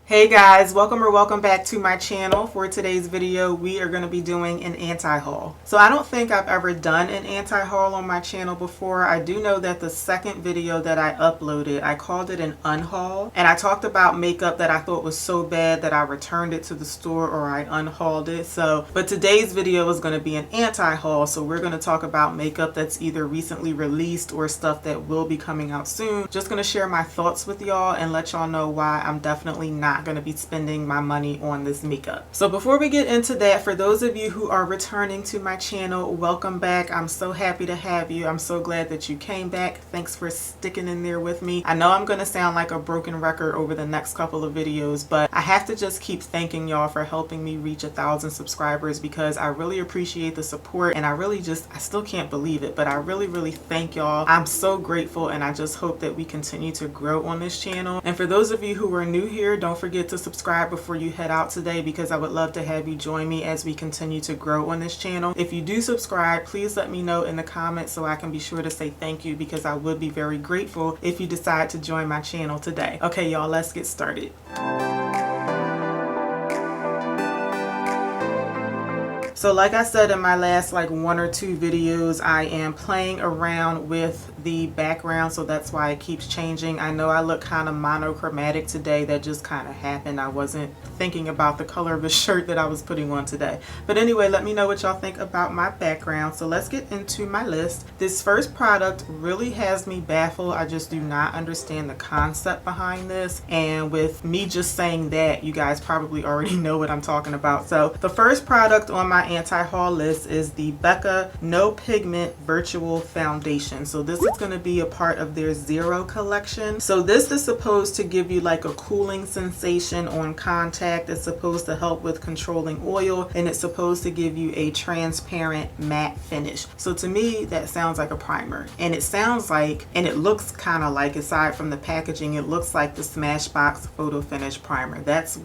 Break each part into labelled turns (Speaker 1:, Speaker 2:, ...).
Speaker 1: Hey guys, welcome back to my channel. For today's video, we are going to be doing an anti-haul. So I don't think I've ever done an anti-haul on my channel before. I do know that the second video that I uploaded, I called it an unhaul, and I talked about makeup that I thought was so bad that I returned it to the store or I unhauled it. But today's video is going to be an anti-haul, so we're going to talk about makeup that's either recently released or stuff that will be coming out soon. Just going to share my thoughts with y'all and let y'all know why I'm definitely not going to be spending my money on this makeup. So before we get into that, for those of you who are returning to my channel, welcome back. I'm so happy to have you. I'm so glad that you came back. Thanks for sticking in there with me. I know I'm going to sound like a broken record over the next couple of videos, but I have to just keep thanking y'all for helping me reach 1,000 subscribers because I really appreciate the support, and I still can't believe it, but I really thank y'all. I'm so grateful, and I just hope that we continue to grow on this channel. And for those of you who are new here, don't forget to subscribe before you head out today because I would love to have you join me as we continue to grow on this channel. If you do subscribe, please let me know in the comments so I can be sure to say thank you, because I would be very grateful if you decide to join my channel today. Okay, y'all, let's get started. So like I said in my last one or two videos, I am playing around with the background, so that's why it keeps changing. I know I look kind of monochromatic today. That just kind of happened. I wasn't thinking about the color of the shirt that I was putting on today. But anyway, let me know what y'all think about my background. So let's get into my list. This first product really has me baffled. I just do not understand the concept behind this. And with me just saying that, you guys probably already know what I'm talking about. So the first product on my anti-haul list is the Becca No Pigment Virtual Foundation. So this is going to be a part of their Zero collection. So this is supposed to give you like a cooling sensation on contact. It's supposed to help with controlling oil, and it's supposed to give you a transparent matte finish. So to me, that sounds like a primer, and it sounds like, and it looks kind of like, aside from the packaging, it looks like the Smashbox Photo Finish primer. That's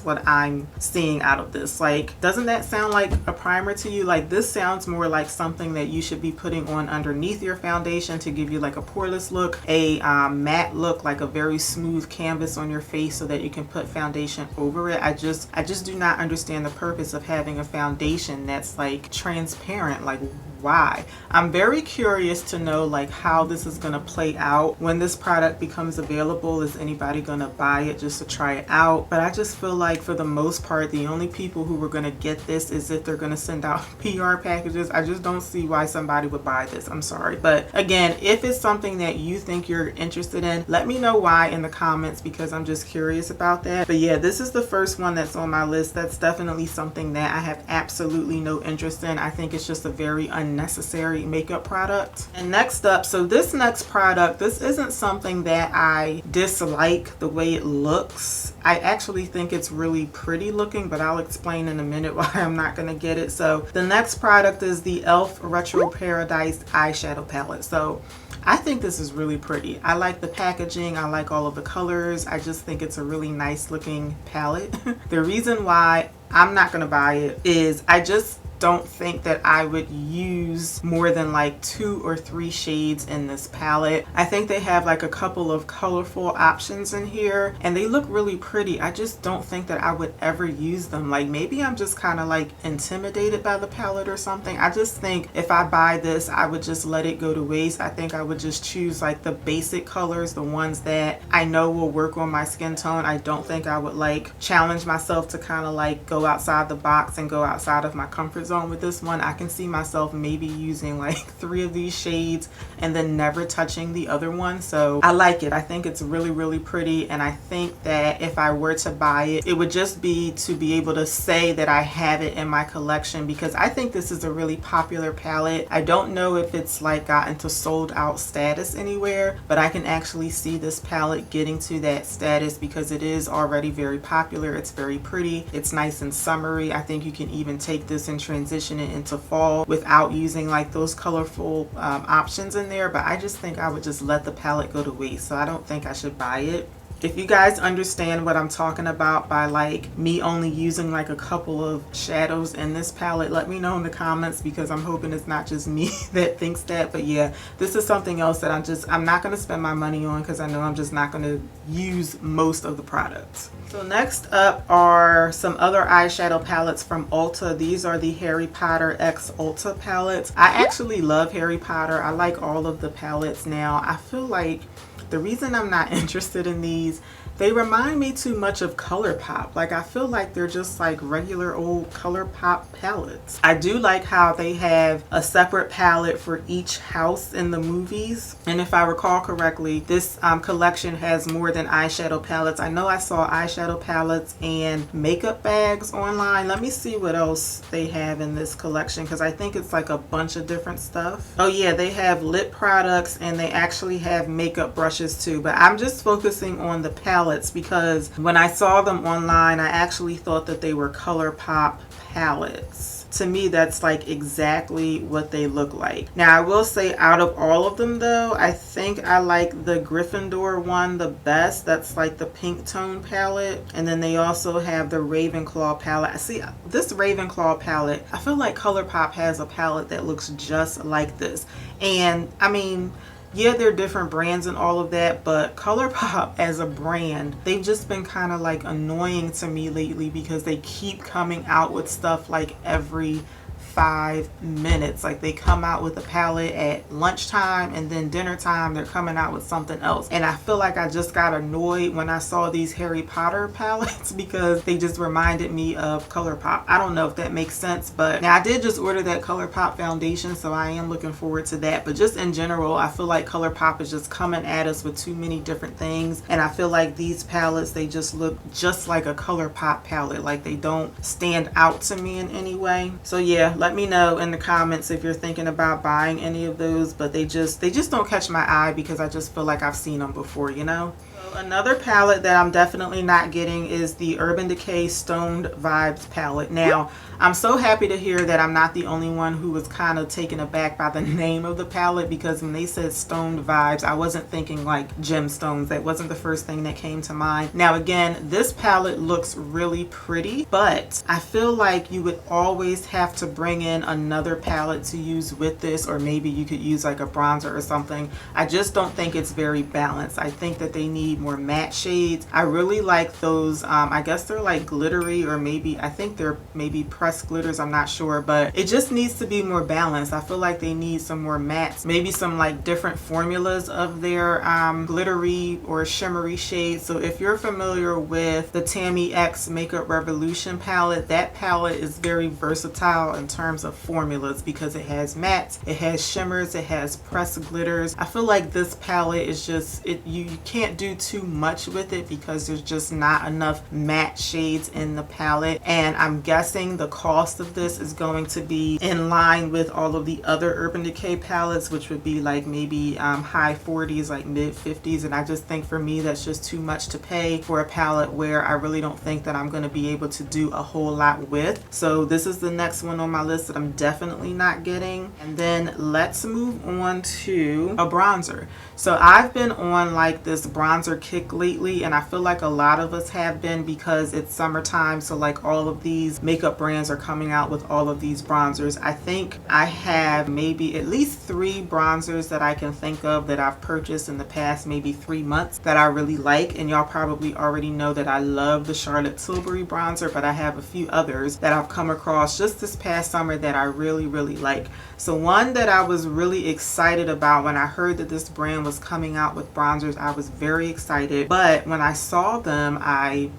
Speaker 1: what I'm seeing out of this. Like, doesn't that sound like a primer to you? Like, this sounds more like something that you should be putting on underneath your foundation to give you like a poreless look, a matte look, like a very smooth canvas on your face so that you can put foundation over it. I just do not understand the purpose of having a foundation that's like transparent. Like, why? I'm very curious to know like how this is going to play out when this product becomes available. Is anybody going to buy it just to try it out? But I just feel like for the most part, the only people who are going to get this is if they're going to send out PR packages. I just don't see why somebody would buy this. I'm sorry. But again, if it's something that you think you're interested in, let me know why in the comments, because I'm just curious about that. But yeah, this is the first one that's on my list. That's definitely something that I have absolutely no interest in. I think it's just a very unnecessary makeup product. And next up, so this next product, this isn't something that I dislike the way it looks. I actually think it's really pretty looking, but I'll explain in a minute why I'm not going to get it. So the next product is the e.l.f. Retro Paradise eyeshadow palette. So I think this is really pretty. I like the packaging. I like all of the colors. I just think it's a really nice looking palette. The reason why I'm not going to buy it is I just don't think that I would use more than like 2 or 3 shades in this palette. I think they have like a couple of colorful options in here and they look really pretty. I just don't think that I would ever use them. Like, maybe I'm just kind of like intimidated by the palette or something. I just think if I buy this, I would just let it go to waste. I think I would just choose like the basic colors, the ones that I know will work on my skin tone. I don't think I would like challenge myself to kind of like go outside the box and go outside of my comfort zone with this one. I can see myself maybe using like 3 of these shades and then never touching the other one. So I like it. I think it's really pretty, and I think that if I were to buy it, it would just be to be able to say that I have it in my collection, because I think this is a really popular palette. I don't know if it's like gotten to sold out status anywhere, but I can actually see this palette getting to that status because it is already very popular. It's very pretty. It's nice and summery. I think you can even take this and transition it into fall without using like those colorful options in there. But I just think I would just let the palette go to waste. So I don't think I should buy it. If you guys understand what I'm talking about by like me only using like a couple of shadows in this palette, let me know in the comments, because I'm hoping it's not just me that thinks that. But yeah, this is something else that I'm not going to spend my money on, because I know I'm just not going to use most of the products. So next up are some other eyeshadow palettes from Ulta. These are the Harry Potter X Ulta palettes. I actually love Harry Potter. I like all of the palettes now. I feel like the reason I'm not interested in these, they remind me too much of ColourPop. Like, I feel like they're just like regular old ColourPop palettes. I do like how they have a separate palette for each house in the movies. And if I recall correctly, this collection has more than eyeshadow palettes. I know I saw eyeshadow palettes and makeup bags online. Let me see what else they have in this collection, because I think it's like a bunch of different stuff. Oh yeah, they have lip products and they actually have makeup brushes too. But I'm just focusing on the palette because when I saw them online, I actually thought that they were ColourPop palettes. To me, that's like exactly what they look like. Now, I will say out of all of them though, I think I like the Gryffindor one the best. That's like the pink tone palette. And then they also have the Ravenclaw palette. See, this Ravenclaw palette, I feel like ColourPop has a palette that looks just like this. And I mean, yeah, they're different brands and all of that, but ColourPop as a brand, they've just been kind of like annoying to me lately, because they keep coming out with stuff like every 5 minutes. Like, they come out with a palette at lunchtime and then dinner time they're coming out with something else. And I feel like I just got annoyed when I saw these Harry Potter palettes because they just reminded me of ColourPop. I don't know if that makes sense, but now I did just order that ColourPop foundation, so I am looking forward to that. But just in general, I feel like ColourPop is just coming at us with too many different things, and I feel like these palettes, they just look just like a ColourPop palette. Like, they don't stand out to me in any way. So yeah, let me know in the comments if you're thinking about buying any of those, but they just don't catch my eye because I just feel like I've seen them before, you know. So another palette that I'm definitely not getting is the Urban Decay Stoned Vibes palette. Now, I'm so happy to hear that I'm not the only one who was kind of taken aback by the name of the palette, because when they said Stoned Vibes, I wasn't thinking like gemstones. That wasn't the first thing that came to mind. Now again, this palette looks really pretty, but I feel like you would always have to bring in another palette to use with this, or maybe you could use like a bronzer or something. I just don't think it's very balanced. I think that they need more matte shades. I really like those, I guess they're like glittery, or maybe, I think they're maybe pressed glitters, I'm not sure, but it just needs to be more balanced. I feel like they need some more mattes, maybe some like different formulas of their glittery or shimmery shades. So if you're familiar with the Tammy X Makeup Revolution palette, that palette is very versatile in terms of formulas, because it has mattes, it has shimmers, it has pressed glitters. I feel like this palette is just, you can't do too much with it because there's just not enough matte shades in the palette. And I'm guessing the cost of this is going to be in line with all of the other Urban Decay palettes, which would be like maybe high 40s, like mid 50s. And I just think for me, that's just too much to pay for a palette where I really don't think that I'm going to be able to do a whole lot with. So this is the next one on my list that I'm definitely not getting. And then let's move on to a bronzer. So I've been on like this bronzer kick lately, and I feel like a lot of us have been, because it's summertime. So like all of these makeup brands are coming out with all of these bronzers. I think I have maybe at least 3 bronzers that I can think of that I've purchased in the past maybe 3 months that I really like. And y'all probably already know that I love the Charlotte Tilbury bronzer, but I have a few others that I've come across just this past summer that I really like. So one that I was really excited about when I heard that this brand was coming out with bronzers, I was very excited, but when I saw them, I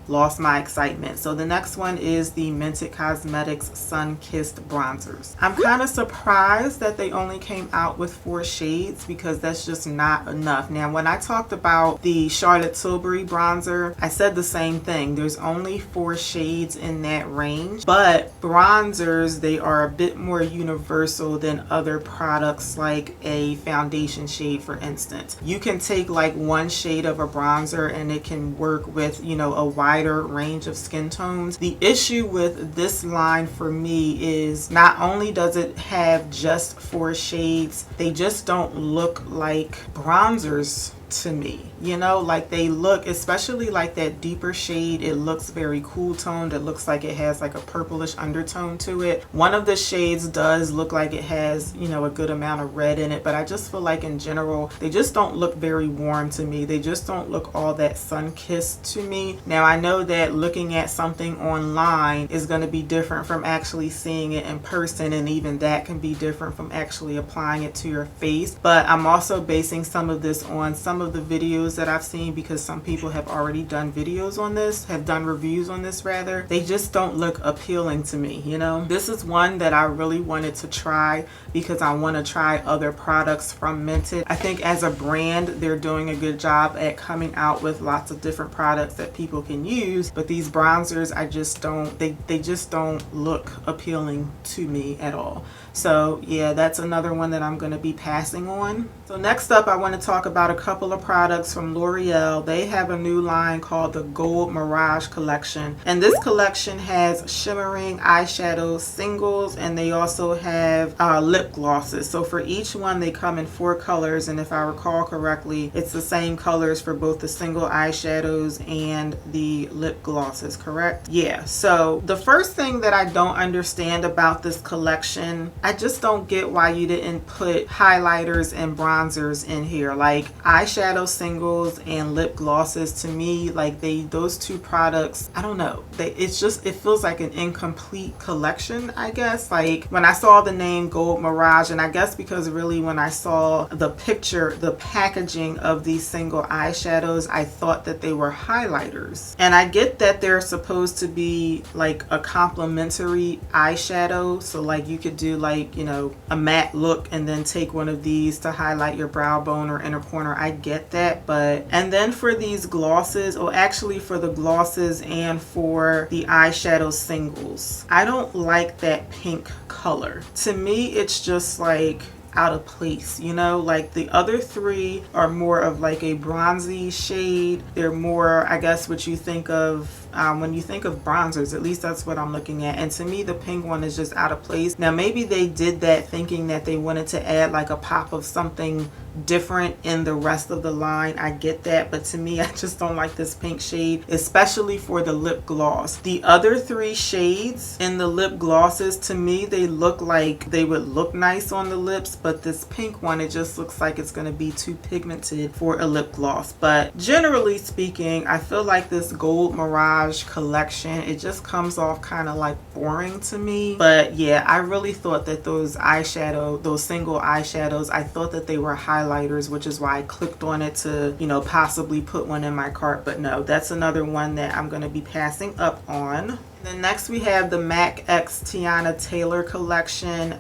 Speaker 1: lost my excitement. So the next one is the Mented Cosmetics Sun Kissed bronzers. I'm kind of surprised that they only came out with 4 shades, because that's just not enough. Now, when I talked about the Charlotte Tilbury bronzer, I said the same thing. There's only 4 shades in that range, but bronzers, they are a bit more universal than other products, like a foundation shade, for instance. You can take like 1 shade of a bronzer and it can work with, you know, a wider range of skin tones. The issue with this line for me is not only does it have just 4 shades, they just don't look like bronzers to me, you know, like they look, especially like that deeper shade, it looks very cool toned. It looks like it has like a purplish undertone to it. One of the shades does look like it has, you know, a good amount of red in it, but I just feel like in general they just don't look very warm to me. They just don't look all that sun-kissed to me. Now I know that looking at something online is going to be different from actually seeing it in person, and even that can be different from actually applying it to your face. But I'm also basing some of this on some of the videos that I've seen, because some people have already done videos on this, have done reviews on this rather. They just don't look appealing to me, you know. This is one that I really wanted to try because I want to try other products from Mented. I think as a brand they're doing a good job at coming out with lots of different products that people can use, but these bronzers, I just don't, they just don't look appealing to me at all. So yeah, that's another one that I'm going to be passing on. So next up, I want to talk about a couple of products from L'Oreal. They have a new line called the Gold Mirage collection, and this collection has shimmering eyeshadow singles, and they also have lip glosses. So for each one they come in 4 colors, and if I recall correctly, it's the same colors for both the single eyeshadows and the lip glosses, correct? Yeah. So the first thing that I don't understand about this collection, I just don't get why you didn't put highlighters and bronzers in here. Like eyeshadow singles and lip glosses, to me, like those two products, I don't know, it feels like an incomplete collection, I guess. Like when I saw the name Gold Mirage, and I guess because really when I saw the picture, the packaging of these single eyeshadows, I thought that they were highlighters. And I get that they're supposed to be like a complementary eyeshadow, so like you could do like, you know, a matte look and then take one of these to highlight your brow bone or inner corner. I get that, but and then for these glosses, or actually for the glosses and for the eyeshadow singles, I don't like that pink color. To me, it's just like out of place, you know. Like the other 3 are more of like a bronzy shade. They're more, I guess, what you think of when you think of bronzers. At least that's what I'm looking at, and to me the pink one is just out of place. Now maybe they did that thinking that they wanted to add like a pop of something different in the rest of the line. I get that, but to me, I just don't like this pink shade, especially for the lip gloss. The other 3 shades in the lip glosses, to me they look like they would look nice on the lips, but this pink one, it just looks like it's going to be too pigmented for a lip gloss. But generally speaking, I feel like this Gold Mirage collection, it just comes off kind of like boring to me. But yeah, I really thought that those single eyeshadows, I thought that they were highlighters, which is why I clicked on it to, you know, possibly put one in my cart. But no, that's another one that I'm going to be passing up on. Then next we have the MAC X Teyonna Taylor collection.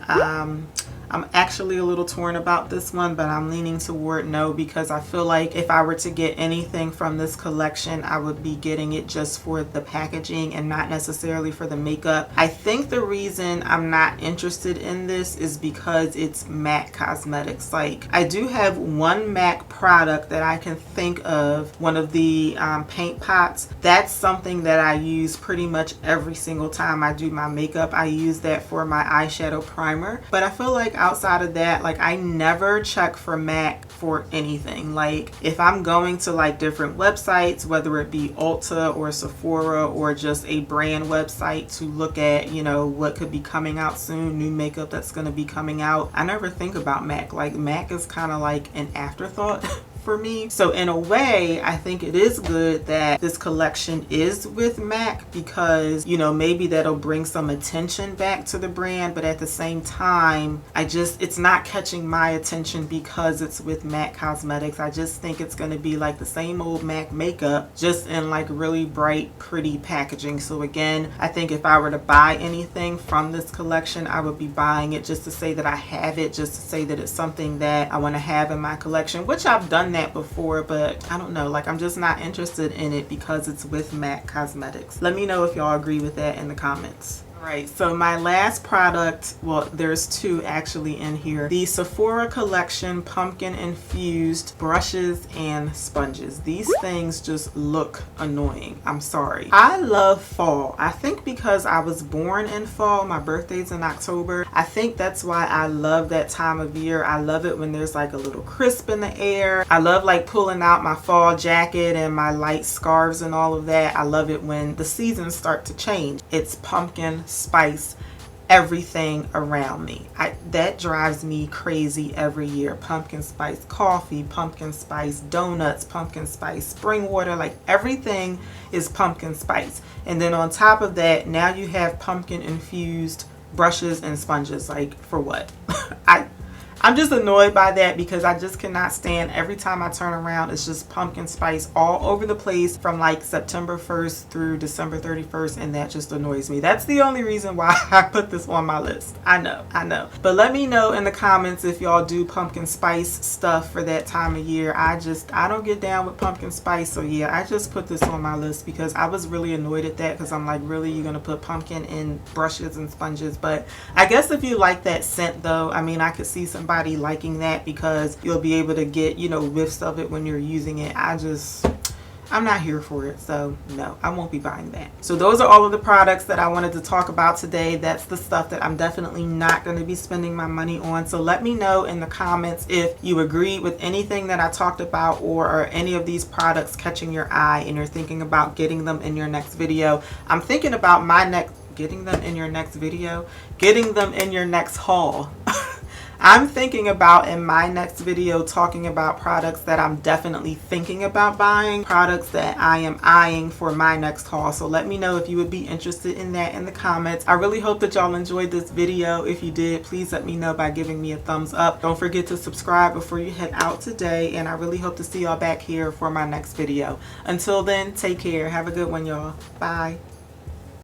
Speaker 1: I'm actually a little torn about this one, but I'm leaning toward no, because I feel like if I were to get anything from this collection, I would be getting it just for the packaging and not necessarily for the makeup. I think the reason I'm not interested in this is because it's MAC Cosmetics. Like I do have one MAC product that I can think of, one of the paint pots. That's something that I use pretty much every single time I do my makeup. I use that for my eyeshadow primer, but I feel like outside of that, like I never check for MAC for anything. Like if I'm going to like different websites, whether it be Ulta or Sephora or just a brand website to look at, you know, what could be coming out soon, new makeup that's going to be coming out, I never think about MAC. Like MAC is kind of like an afterthought for me. So in a way, I think it is good that this collection is with MAC, because, you know, maybe that'll bring some attention back to the brand, but at the same time, it's not catching my attention because it's with MAC Cosmetics. I just think it's going to be like the same old MAC makeup, just in like really bright, pretty packaging. So again, I think if I were to buy anything from this collection, I would be buying it just to say that I have it, just to say that it's something that I want to have in my collection, which I've done that before, but I don't know, like I'm just not interested in it because it's with MAC Cosmetics. Let me know if y'all agree with that in the comments. Alright, so my last product, well, there's two actually in here. The Sephora collection pumpkin infused brushes and sponges. These things just look annoying. I'm sorry. I love fall. I think because I was born in fall, my birthday's in October. I think that's why I love that time of year. I love it when there's like a little crisp in the air. I love like pulling out my fall jacket and my light scarves and all of that. I love it when the seasons start to change. It's pumpkin spice everything around me. That drives me crazy every year. Pumpkin spice coffee, pumpkin spice donuts, pumpkin spice spring water, like everything is pumpkin spice. And then on top of that, now you have pumpkin infused brushes and sponges. Like, for what? I'm just annoyed by that because I just cannot stand every time I turn around, it's just pumpkin spice all over the place from like September 1st through December 31st, and that just annoys me. That's the only reason why I put this on my list. I know. But let me know in the comments if y'all do pumpkin spice stuff for that time of year. I don't get down with pumpkin spice, so yeah, I just put this on my list because I was really annoyed at that because I'm like, really, you're gonna put pumpkin in brushes and sponges? But I guess if you like that scent though, I mean, I could see somebody liking that because you'll be able to get, you know, whiffs of it when you're using it. I'm not here for it, so no, I won't be buying that. So those are all of the products that I wanted to talk about today. That's the stuff that I'm definitely not going to be spending my money on. So let me know in the comments if you agree with anything that I talked about, or are any of these products catching your eye and you're thinking about getting them in your next video. I'm thinking about getting them in your next haul. I'm thinking about in my next video talking about products that I'm definitely thinking about buying, products that I am eyeing for my next haul. So let me know if you would be interested in that in the comments. I really hope that y'all enjoyed this video. If you did, please let me know by giving me a thumbs up. Don't forget to subscribe before you head out today, and I really hope to see y'all back here for my next video. Until then, take care. Have a good one, y'all. Bye.